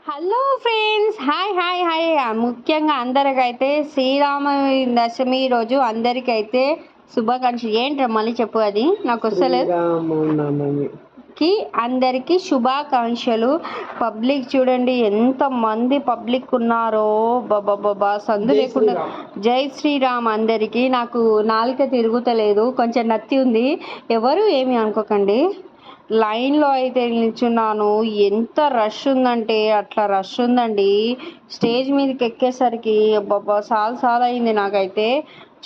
Hello friends, hi hi hi. ముఖ్యంగా అందరికైతే శ్రీరామ దశమి రోజు అందరికైతే శుభాకాంక్షలు. ఏంట్రా మళ్ళీ చెప్పు, అది నాకు వస్తలేదు. అందరికీ శుభాకాంక్షలు. పబ్లిక్ చూడండి ఎంత మంది పబ్లిక్ ఉన్నారో, బాబా సందు లేకుండా. జై శ్రీరామ్ అందరికీ. నాకు నాలుక తిరుగుతలేదు, కొంచెం నత్తి ఉంది, ఎవరు ఏమి అనుకోకండి. లైన్లో అయితే నిల్చున్నాను, ఎంత రష్ ఉందంటే అట్లా రష్ ఉందండి. స్టేజ్ మీదకి ఎక్కేసరికి బాబా చాలా అయింది నాకైతే.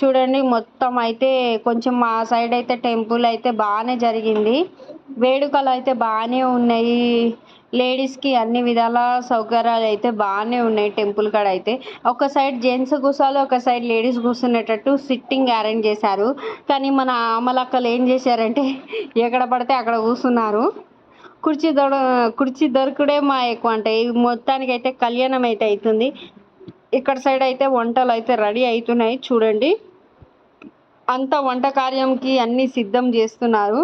చూడండి మొత్తం అయితే కొంచెం మా సైడ్ అయితే టెంపుల్ అయితే బాగానే జరిగింది, వేడుకలు అయితే బాగానే ఉన్నాయి. లేడీస్కి అన్ని విధాల సౌకర్యాలు అయితే బాగానే ఉన్నాయి. టెంపుల్ కాడ అయితే ఒక సైడ్ జెంట్స్ కూర్చోాలి, ఒక సైడ్ లేడీస్ కూర్చునేటట్టు సిట్టింగ్ అరేంజ్ చేశారు. కానీ మన అమలక్కలు ఏం చేశారంటే ఎక్కడ పడితే అక్కడ కూర్చున్నారు. కుర్చీ దొరకడే మా ఎక్కువ అంటే. మొత్తానికి అయితే కళ్యాణం అయితే అవుతుంది. ఇక్కడ సైడ్ అయితే వంటలు అయితే రెడీ అవుతున్నాయి. చూడండి అంత వంట కార్యంకి అన్నీ సిద్ధం చేస్తున్నారు.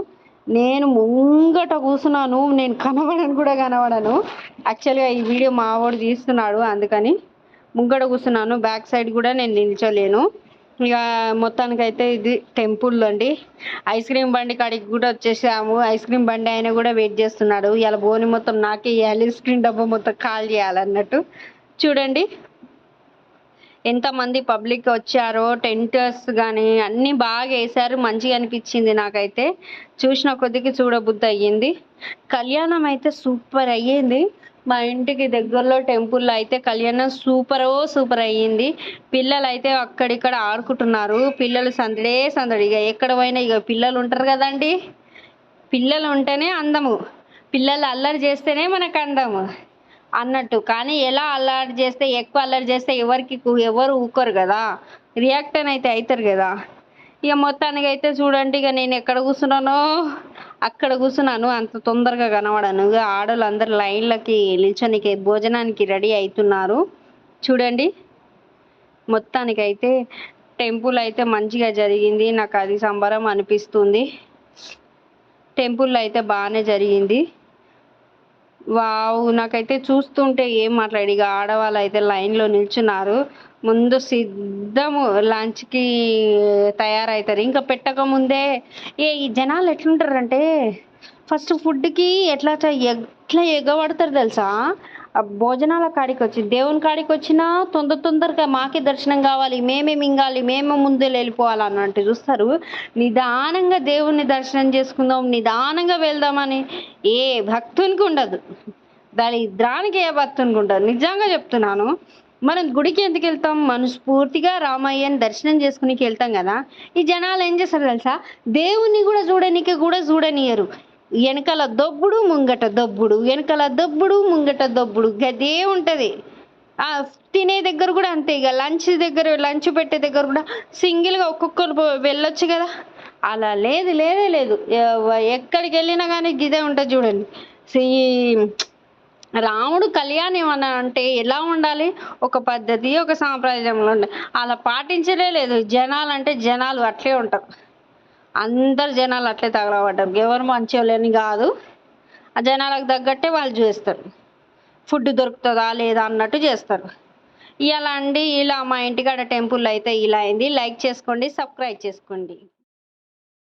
నేను ముంగట కూర్చున్నాను, నేను కనబడను. యాక్చువల్గా ఈ వీడియో మా వాడు తీస్తున్నాడు, అందుకని ముంగట కూర్చున్నాను. బ్యాక్ సైడ్ కూడా నేను నిల్చోలేను. ఇక మొత్తానికైతే ఇది టెంపుల్ అండి. ఐస్ క్రీమ్ బండి కాడికి కూడా వచ్చేసాము. ఐస్ క్రీమ్ బండి ఆయన కూడా వెయిట్ చేస్తున్నాడు. ఇలా బోని మొత్తం నాకే ఇవ్వాలి, ఐస్ క్రీమ్ డబ్బా మొత్తం కాల్ చేయాలన్నట్టు. చూడండి ఎంతమంది పబ్లిక్ వచ్చారో. టెంటర్స్ కానీ అన్నీ బాగా వేశారు, మంచిగా అనిపించింది నాకైతే. చూసిన కొద్దికి చూడబుద్ధి అయ్యింది. కళ్యాణం అయితే సూపర్ అయ్యింది. మా ఇంటికి దగ్గరలో టెంపుల్లో అయితే కళ్యాణం సూపర్ అయ్యింది. పిల్లలు అయితే అక్కడిక్కడ ఆడుకుంటున్నారు. పిల్లలు సందడి. ఇక ఎక్కడ పోయినా ఇక పిల్లలు ఉంటారు కదండి, పిల్లలు ఉంటేనే అందము, పిల్లలు అల్లరి చేస్తేనే మనకు అందము అన్నట్టు. కానీ ఎలా ఎక్కువ అల్లరి చేస్తే ఎవరు ఊరుకోరు కదా, రియాక్ట్ అయితే అవుతారు కదా. ఇక మొత్తానికి అయితే చూడండి, ఇక నేను ఎక్కడ కూర్చున్నానో అక్కడ కూర్చున్నాను. అంత తొందరగా కనబడను. ఇక ఆడవాళ్ళు అందరు లైన్లకి నిల్చొనికి భోజనానికి రెడీ అవుతున్నారు. చూడండి మొత్తానికైతే టెంపుల్ అయితే మంచిగా జరిగింది. నాకు అది సంబరం అనిపిస్తుంది. టెంపుల్ అయితే బాగానే జరిగింది. వావ్, నాకైతే చూస్తుంటే ఏం మాట్లాడి. ఇక ఆడవాళ్ళు అయితే లైన్లో నిల్చున్నారు. ముందు సిద్ధము లంచ్కి తయారవుతారు. ఇంకా పెట్టక ముందే ఈ జనాలు ఎట్లుంటారంటే ఫస్ట్ ఫుడ్కి ఎట్లా ఎగబడతారు తెలుసా. ఆ భోజనాల కాడికి వచ్చి దేవుని కాడికి వచ్చినా తొందరగా మాకే దర్శనం కావాలి, మేమే మింగాలి, మేమే ముందు వెళ్ళిపోవాలి అన్నట్టు చూస్తారు. నిదానంగా దేవుణ్ణి దర్శనం చేసుకుందాం, నిదానంగా వెళ్దామని ఏ భక్తునికి ఉండదు. దరిద్రానికి ఏ భక్తునికి ఉండదు. నిజంగా చెప్తున్నాను. మనం గుడికి ఎందుకు వెళ్తాం? మనస్ఫూర్తిగా రామయ్యని దర్శనం చేసుకునికి వెళ్తాం కదా. ఈ జనాలు ఏం చేస్తారు తెలుసా, దేవుణ్ణి కూడా చూడనియరు. వెనకాల దొబ్బుడు ముంగట దొబ్బుడు, వెనకాల దొబ్బుడు ముంగట దొబ్బుడు, గదే ఉంటుంది. తినే దగ్గర కూడా అంతే. ఇక లంచ్ పెట్టే దగ్గర కూడా సింగిల్గా ఒక్కొక్కరు వెళ్ళొచ్చు కదా. అలా లేదు. ఎక్కడికి వెళ్ళినా కానీ గిదే ఉంటుంది. చూడండి రాముడు కళ్యాణం అని అంటే ఎలా ఉండాలి, ఒక పద్ధతి, ఒక సాంప్రదాయంలో ఉండాలి. అలా పాటించలే లేదు. జనాలు అట్లే ఉంటారు. అందరు జనాలు అట్లే తగలబడ్డారు. ఎవరు మంచోళ్ళని కాదు, ఆ జనాలకు తగ్గట్టే వాళ్ళు చేస్తారు. ఫుడ్ దొరుకుతుందా లేదా అన్నట్టు చేస్తారు. ఇలా మా ఇంటికాడ టెంపుల్ అయితే ఇలా అయింది. లైక్ చేసుకోండి, సబ్స్క్రైబ్ చేసుకోండి.